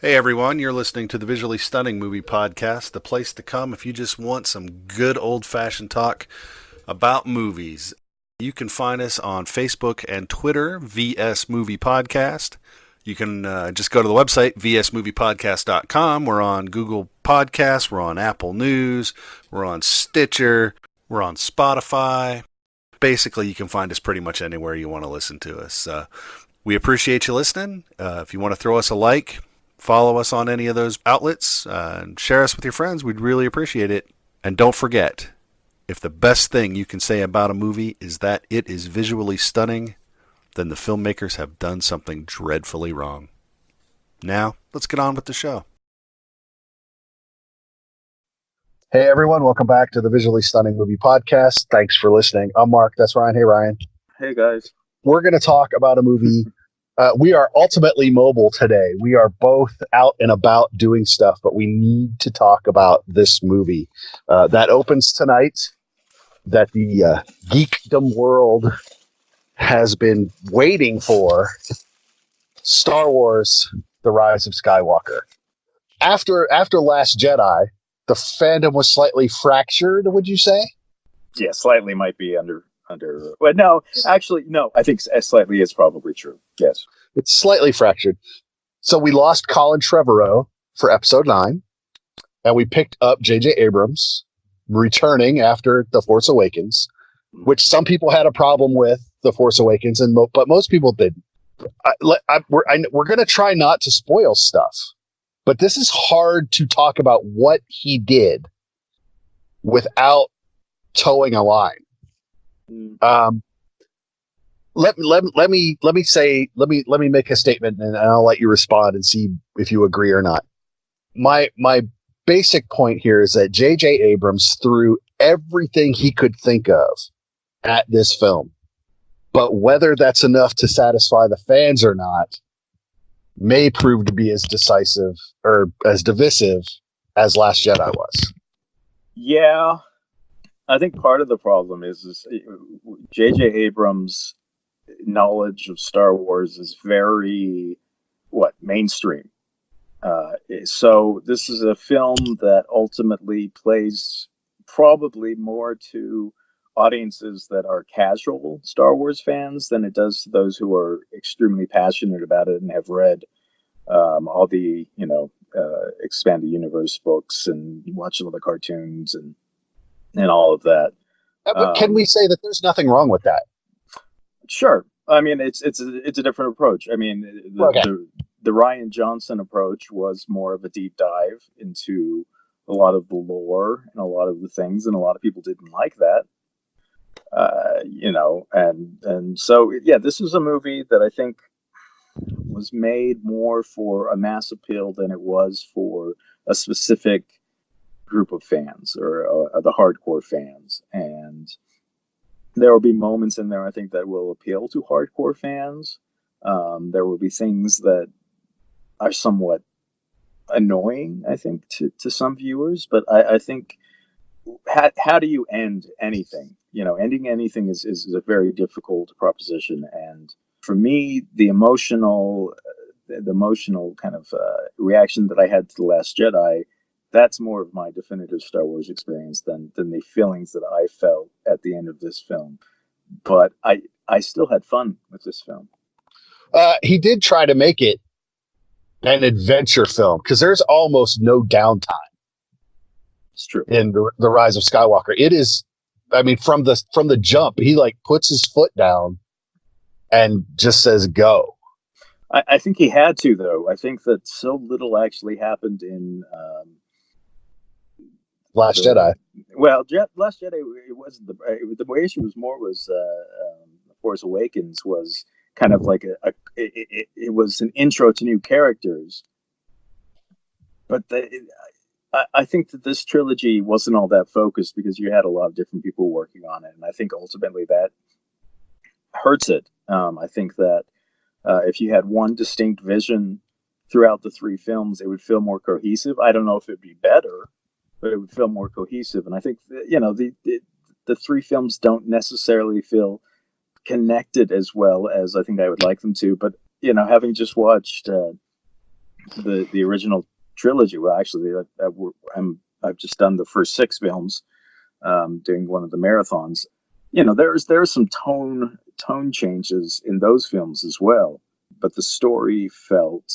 Hey everyone, you're listening to the Visually Stunning Movie Podcast, the place to come if you just want some good old fashioned talk about movies. You can find us on Facebook and Twitter, VS Movie Podcast. You can just go to the website, vsmoviepodcast.com. We're on Google Podcasts, we're on Apple News, we're on Stitcher, we're on Spotify. Basically, you can find us pretty much anywhere you want to listen to us. We appreciate you listening. If you want to throw us a like, follow us on any of those outlets, and share us with your friends. We'd really appreciate it. And don't forget, if the best thing you can say about a movie is that it is visually stunning, then the filmmakers have done something dreadfully wrong. Now, let's get on with the show. Hey everyone, welcome back to the Visually Stunning Movie Podcast. Thanks for listening. I'm Mark. That's Ryan. Hey Ryan. Hey guys. We're going to talk about a movie. We are ultimately mobile today. We are both out and about doing stuff, but we need to talk about this movie that opens tonight, that the geekdom world has been waiting for. Star Wars: The Rise of Skywalker. After Last Jedi, the fandom was slightly fractured, would you say? Yeah, slightly might be under. But no, actually, no. I think slightly is probably true. Yes, It's slightly fractured. So we lost Colin Trevorrow for episode 9, and we picked up J.J. Abrams returning after The Force Awakens, which some people had a problem with The Force Awakens, but most people didn't. We're going to try not to spoil stuff, but this is hard to talk about what he did without towing a line. Let me make a statement, and I'll let you respond and see if you agree or not. My basic point here is that J.J. Abrams threw everything he could think of at this film, but whether that's enough to satisfy the fans or not may prove to be as decisive or as divisive as Last Jedi was. yeah. I think part of the problem is J.J. Abrams' knowledge of Star Wars is very mainstream. So this is a film that ultimately plays probably more to audiences that are casual Star Wars fans than it does to those who are extremely passionate about it and have read all the expanded universe books and watched all the cartoons and all of that. But can we say that there's nothing wrong with that? Sure. I mean, it's a different approach. I mean, the Ryan Johnson approach was more of a deep dive into a lot of the lore and a lot of the things, and a lot of people didn't like that. And so yeah, this is a movie that I think was made more for a mass appeal than it was for a specific group of fans or the hardcore fans. And there will be moments in there, I think, that will appeal to hardcore fans. There will be things that are somewhat annoying, I think, to some viewers. But I think, how do you end anything? Ending anything is a very difficult proposition. And for me, the emotional kind of reaction that I had to The Last Jedi, that's more of my definitive Star Wars experience than the feelings that I felt at the end of this film. But I still had fun with this film. He did try to make it an adventure film because there's almost no downtime. It's true. In the Rise of Skywalker. It is, I mean, from the jump, he like puts his foot down and just says go. I think he had to, though. I think that so little actually happened in Last Jedi. Well, Last Jedi, it wasn't the issue was more was Force Awakens was kind of like it was an intro to new characters, but I think that this trilogy wasn't all that focused because you had a lot of different people working on it, and I think ultimately that hurts it. I think that if you had one distinct vision throughout the three films, it would feel more cohesive. I don't know if it'd be better, but it would feel more cohesive. And I think the three films don't necessarily feel connected as well as I think I would like them to. But having just watched the original trilogy. Well, actually, I've just done the first 6 films, doing one of the marathons. There's some tone changes in those films as well, but the story felt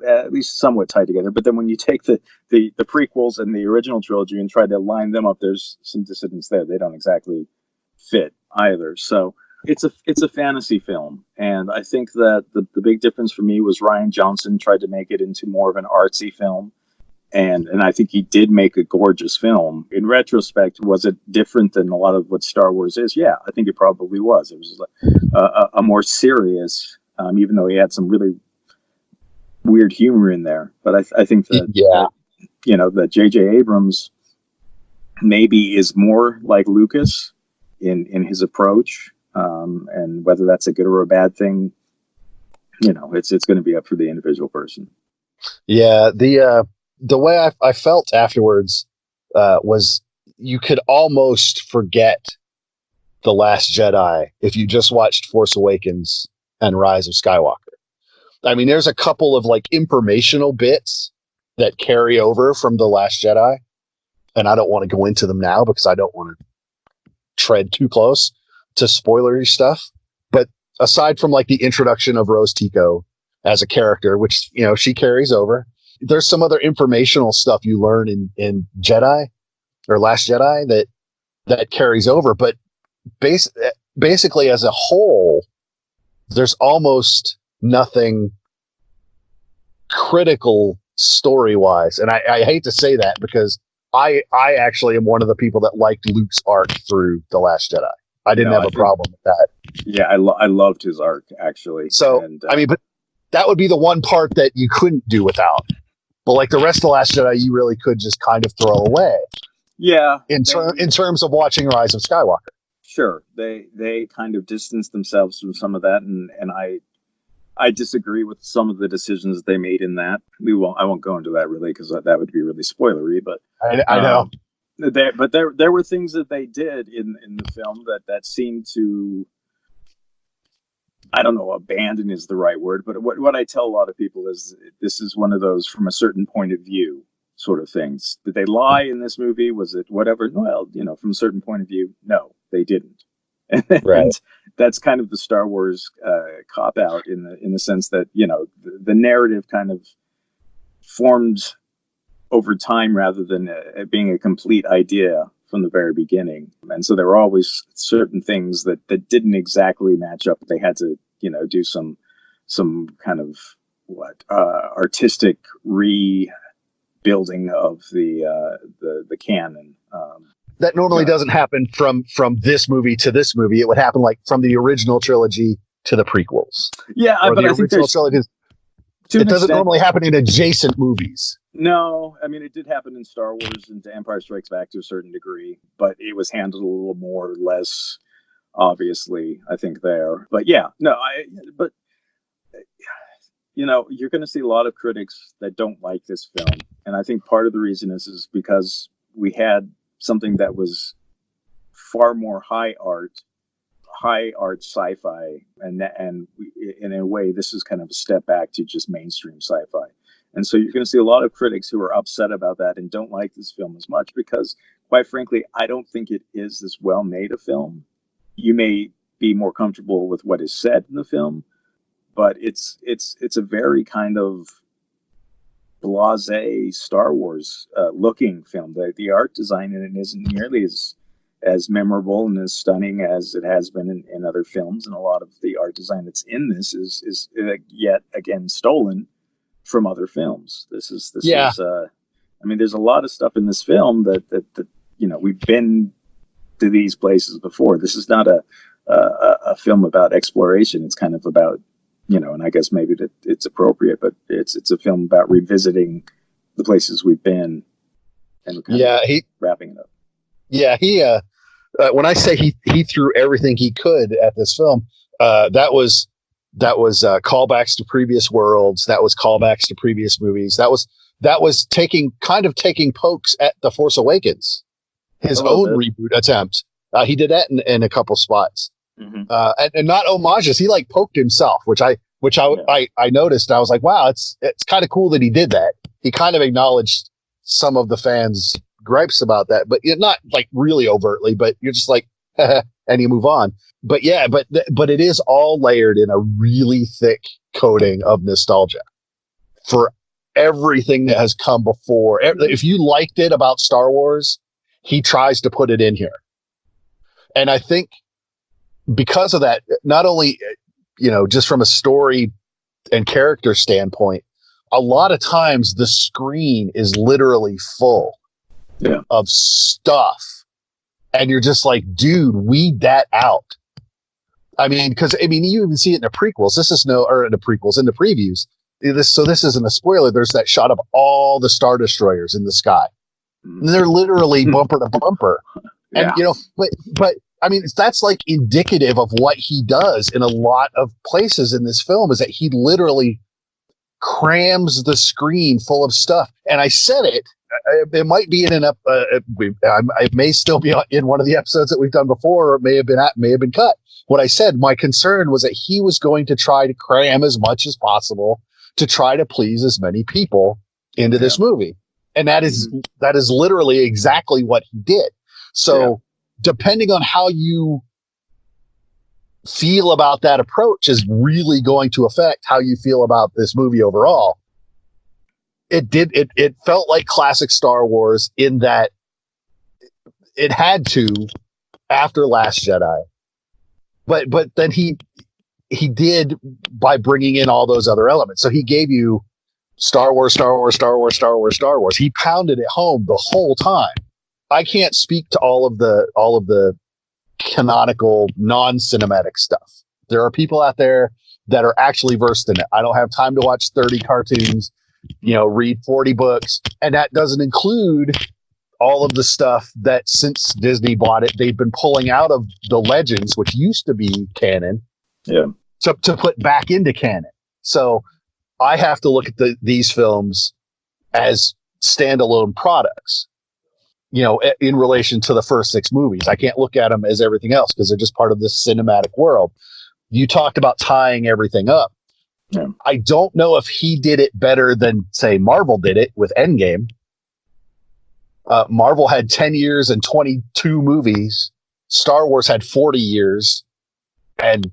at least somewhat tied together. But then when you take the prequels and the original trilogy and try to line them up, there's some dissonance there. They don't exactly fit either. So it's a fantasy film, and I think that the big difference for me was Rian Johnson tried to make it into more of an artsy film. And I think he did make a gorgeous film. In retrospect, was it different than a lot of what Star Wars is? Yeah, I think it probably was. It was a more serious, even though he had some really weird humor in there. But I think that that J.J. Abrams maybe is more like Lucas in his approach, and whether that's a good or a bad thing, it's going to be up for the individual person. Yeah, the way I felt afterwards was you could almost forget The Last Jedi if you just watched Force Awakens and Rise of Skywalker. I mean, there's a couple of like informational bits that carry over from The Last Jedi, and I don't want to go into them now because I don't want to tread too close to spoilery stuff. But aside from like the introduction of Rose Tico as a character, which, she carries over, there's some other informational stuff you learn in Jedi or Last Jedi that carries over. But basically as a whole, there's almost nothing critical story-wise. And I hate to say that because I actually am one of the people that liked Luke's arc through The Last Jedi. I didn't have a problem with that. Yeah, I loved his arc, actually. So, but that would be the one part that you couldn't do without. But like the rest of The Last Jedi, you really could just kind of throw away. Yeah. In terms of watching Rise of Skywalker. Sure. They kind of distanced themselves from some of that, and I disagree with some of the decisions they made in that. I won't go into that really because that would be really spoilery. But I know. There were things that they did in the film that seemed to, I don't know, abandon is the right word, but what I tell a lot of people is this is one of those from a certain point of view sort of things. Did they lie in this movie? Was it whatever? Well, from a certain point of view, no, they didn't. And that's kind of the Star Wars cop out in the sense that the narrative kind of formed over time rather than being a complete idea from the very beginning. And so there were always certain things that didn't exactly match up. They had to do some kind of artistic rebuilding of the canon. That normally doesn't happen from this movie to this movie. It would happen like from the original trilogy to the prequels. Yeah, but I think there's trilogy. It doesn't normally happen in adjacent movies. No, I mean it did happen in Star Wars and Empire Strikes Back to a certain degree, but it was handled a little more or less obviously, I think there. But yeah, no, you're going to see a lot of critics that don't like this film, and I think part of the reason is because we had something that was far more high art sci-fi, and in a way this is kind of a step back to just mainstream sci-fi. And so you're going to see a lot of critics who are upset about that and don't like this film as much because, quite frankly, I don't think it is this well made a film. You may be more comfortable with what is said in the film, but it's a very kind of blasé Star Wars looking film. The art design in it isn't nearly as memorable and as stunning as it has been in other films, and a lot of the art design that's in this is yet again stolen from other films. This is I mean, there's a lot of stuff in this film that we've been to these places before. This is not a film about exploration. It's kind of about and I guess maybe that it's appropriate, but it's a film about revisiting the places we've been and wrapping it up. Yeah, he when I say he threw everything he could at this film, that was callbacks to previous worlds. That was callbacks to previous movies. That was taking pokes at The Force Awakens, his own reboot attempt. He did that in a couple spots. Mm-hmm. And not homages. He like poked himself, which I which I noticed. I was like, wow, it's kind of cool that he did that. He kind of acknowledged some of the fans' gripes about that, but not like really overtly, but you're just like, and you move on. But yeah, but it is all layered in a really thick coating of nostalgia for everything that has come before. If you liked it about Star Wars, he tries to put it in here. And I think because of that, not only, just from a story and character standpoint, a lot of times the screen is literally full of stuff. And you're just like, dude, weed that out. I mean, you even see it in the prequels. In the previews. This isn't a spoiler. There's that shot of all the Star Destroyers in the sky. And they're literally bumper to bumper. And, but I mean, that's like indicative of what he does in a lot of places in this film, is that he literally crams the screen full of stuff. And I said it might be in it may still be in one of the episodes that we've done before, or it may have been cut. What I said, my concern was that he was going to try to cram as much as possible to try to please as many people into this movie. And that is literally exactly what he did. So depending on how you feel about that approach is really going to affect how you feel about this movie overall. It felt like classic Star Wars in that it had to after Last Jedi. But then he did by bringing in all those other elements. So he gave you Star Wars, Star Wars, Star Wars, Star Wars, Star Wars. He pounded it home the whole time. I can't speak to all of the canonical non-cinematic stuff. There are people out there that are actually versed in it. I don't have time to watch 30 cartoons, read 40 books, and that doesn't include all of the stuff that since Disney bought it, they've been pulling out of the Legends, which used to be canon, to put back into canon. So I have to look at these films as standalone products, in relation to the first 6 movies. I can't look at them as everything else because they're just part of this cinematic world. You talked about tying everything up. Yeah. I don't know if he did it better than, say, Marvel did it with Endgame. Marvel had 10 years and 22 movies. Star Wars had 40 years and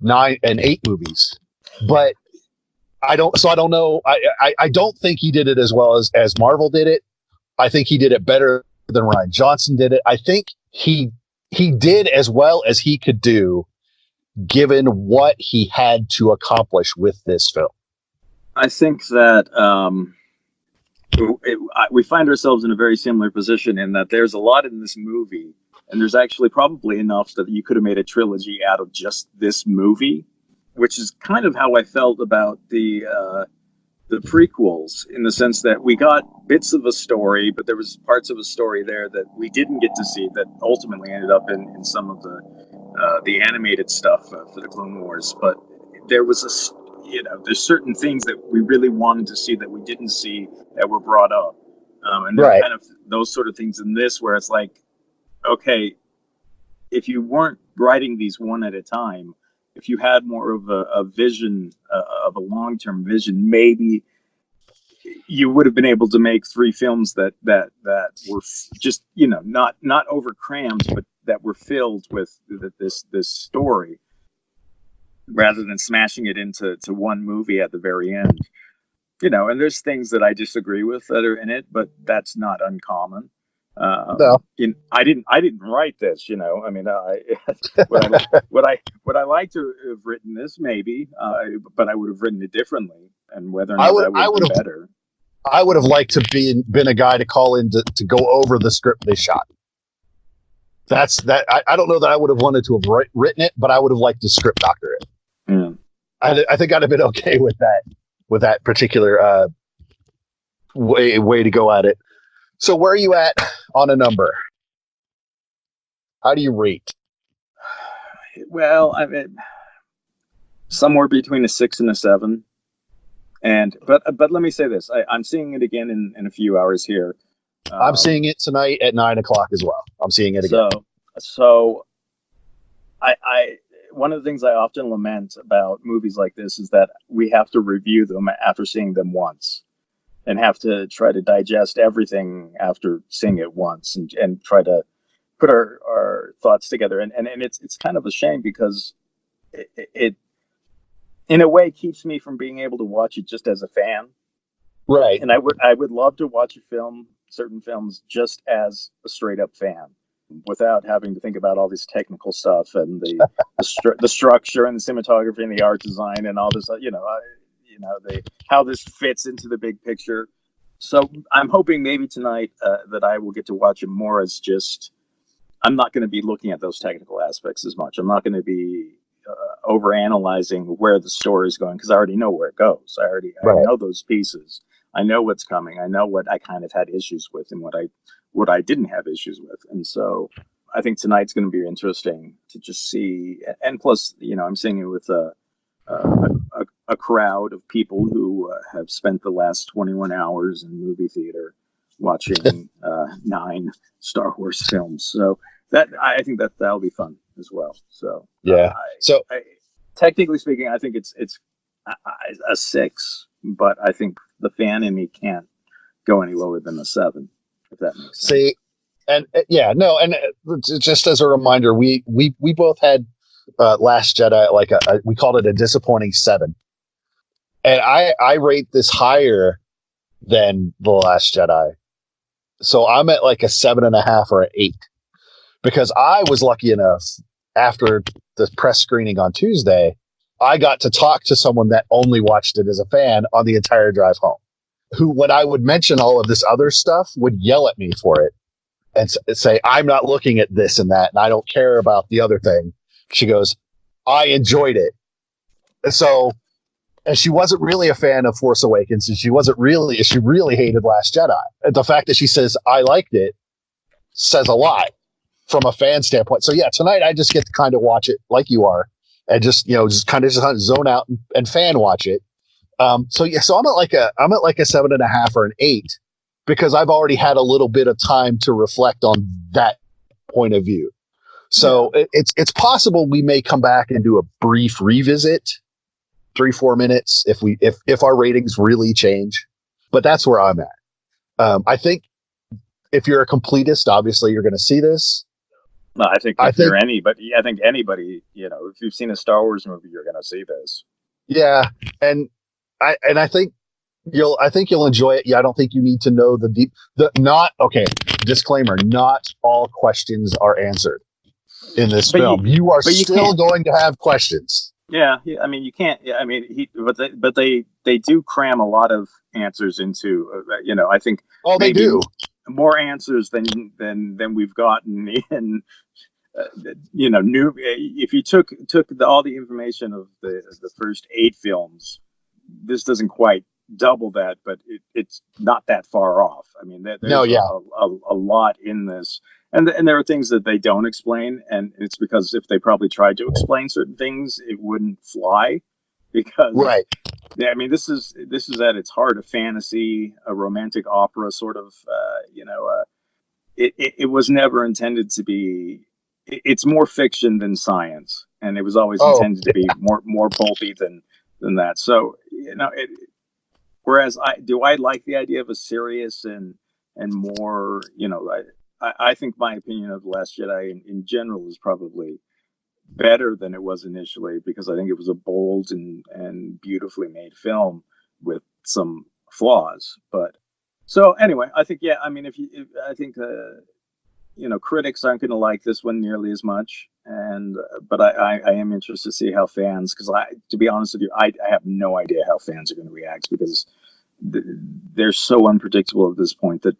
8 movies. But I don't know. I don't think he did it as well as Marvel did it. I think he did it better than Rian Johnson did it. I think he did as well as he could do, given what he had to accomplish with this film. I think that we find ourselves in a very similar position in that there's a lot in this movie, and there's actually probably enough that you could have made a trilogy out of just this movie, which is kind of how I felt about the prequels, in the sense that we got bits of a story, but there was parts of a story there that we didn't get to see that ultimately ended up in some of the animated stuff for the Clone Wars. But there was there's certain things that we really wanted to see that we didn't see that were brought up. And there's kind of those sort of things in this where it's like, okay, if you weren't writing these one at a time, if you had more of a vision, of a long-term vision, maybe you would have been able to make 3 films that were just, not over crammed, but that were filled with this story, rather than smashing it into one movie at the very end. And there's things that I disagree with that are in it, but that's not uncommon. No. I didn't write this, I mean, would I like to have written this? Maybe, but I would have written it differently, and whether or not that would have been better. I would have liked to been a guy to call in to go over the script they shot. That's that. I don't know that I would have wanted to have written it, but I would have liked to script doctor it. Mm. I think I'd have been okay with that particular way to go at it. So where are you at on a number? How do you rate? Well, I mean, somewhere between a 6 and a 7. But let me say this: I'm seeing it again in a few hours here. I'm seeing it tonight at 9:00 as well. I'm seeing it again. So I one of the things I often lament about movies like this is that we have to review them after seeing them once, and have to try to digest everything after seeing it once, and try to put our thoughts together. And it's kind of a shame, because it in a way keeps me from being able to watch it just as a fan. Right. And I would love to watch certain films, just as a straight up fan, without having to think about all this technical stuff and the structure and the cinematography and the art design and all this, how this fits into the big picture. So I'm hoping maybe tonight that I will get to watch it more as just, I'm not going to be looking at those technical aspects as much. I'm not going to be over analyzing where the story is going, because I already know where it goes. I know those pieces. I know what's coming. I know what I kind of had issues with and what I didn't have issues with. And so I think tonight's going to be interesting to just see. And plus, I'm seeing it with a crowd of people who have spent the last 21 hours in movie theater watching 9 Star Wars films. So I think that'll be fun as well. So yeah. Technically speaking, I think it's a 6, but I think the fan in me can't go any lower than a 7, if that makes sense. See, and just as a reminder, we both had Last Jedi we called it a disappointing 7, and I rate this higher than The Last Jedi, so I'm at like a 7.5 or an 8, because I was lucky enough after the press screening on Tuesday, I got to talk to someone that only watched it as a fan on the entire drive home, who, when I would mention all of this other stuff, would yell at me for it and say, I'm not looking at this and that, and I don't care about the other thing. She goes, I enjoyed it. And she wasn't really a fan of Force Awakens, and she really hated Last Jedi. And the fact that she says, I liked it, says a lot from a fan standpoint. So yeah, tonight I just get to kind of watch it like you are, and just kind of zone out and fan watch it. So I'm at like a 7.5 or an 8, because I've already had a little bit of time to reflect on that point of view. So it's possible we may come back and do a brief revisit, 3-4 minutes, if our ratings really change. But that's where I'm at. I think if you're a completist, obviously you're going to see this. No, I think anybody, if you've seen a Star Wars movie, you're going to see this. Yeah, and I think you'll enjoy it. Yeah, I don't think you need to know disclaimer, not all questions are answered in this film. You are still going to have questions. Yeah, I mean, you can't. Yeah, I mean, but they do cram a lot of answers into. I think. Oh, they do more answers than we've gotten in. New. If you took all the information of the first 8 films, this doesn't quite double that, but it's not that far off. I mean, there's a lot in this. And there are things that they don't explain, and it's because if they probably tried to explain certain things, it wouldn't fly. Because yeah, I mean, this is at its heart a fantasy, a romantic opera sort of. It was never intended to be. It's more fiction than science, and it was always intended to be more pulpy than that. So whereas I like the idea of a serious and more I think my opinion of The Last Jedi in general is probably better than it was initially, because I think it was a bold and beautifully made film with some flaws. But so anyway, I think critics aren't going to like this one nearly as much, but I am interested to see how fans, because to be honest with you, I have no idea how fans are going to react, because they're so unpredictable at this point that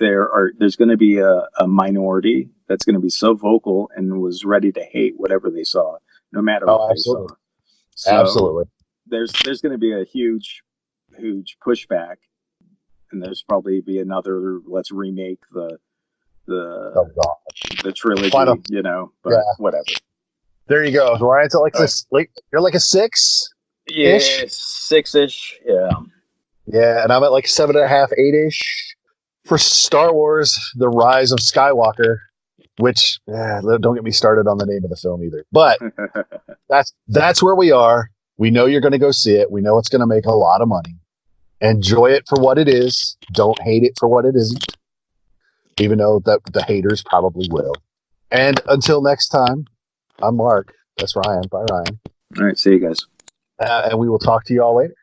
there's going to be a minority that's going to be so vocal and was ready to hate whatever they saw, no matter what they saw. So absolutely. There's going to be a huge pushback, and there's probably be another let's remake the trilogy, whatever. There you go. Ryan's at this. You're like a 6. Yeah, 6-ish. Yeah. Yeah, and I'm at like 7.5, 8-ish. For Star Wars: The Rise of Skywalker. which don't get me started on the name of the film either. But that's where we are. We know you're going to go see it. We know it's going to make a lot of money. Enjoy it for what it is. Don't hate it for what it isn't, even though the haters probably will. And until next time, I'm Mark. That's Ryan. Bye, Ryan. All right. See you guys. And we will talk to you all later.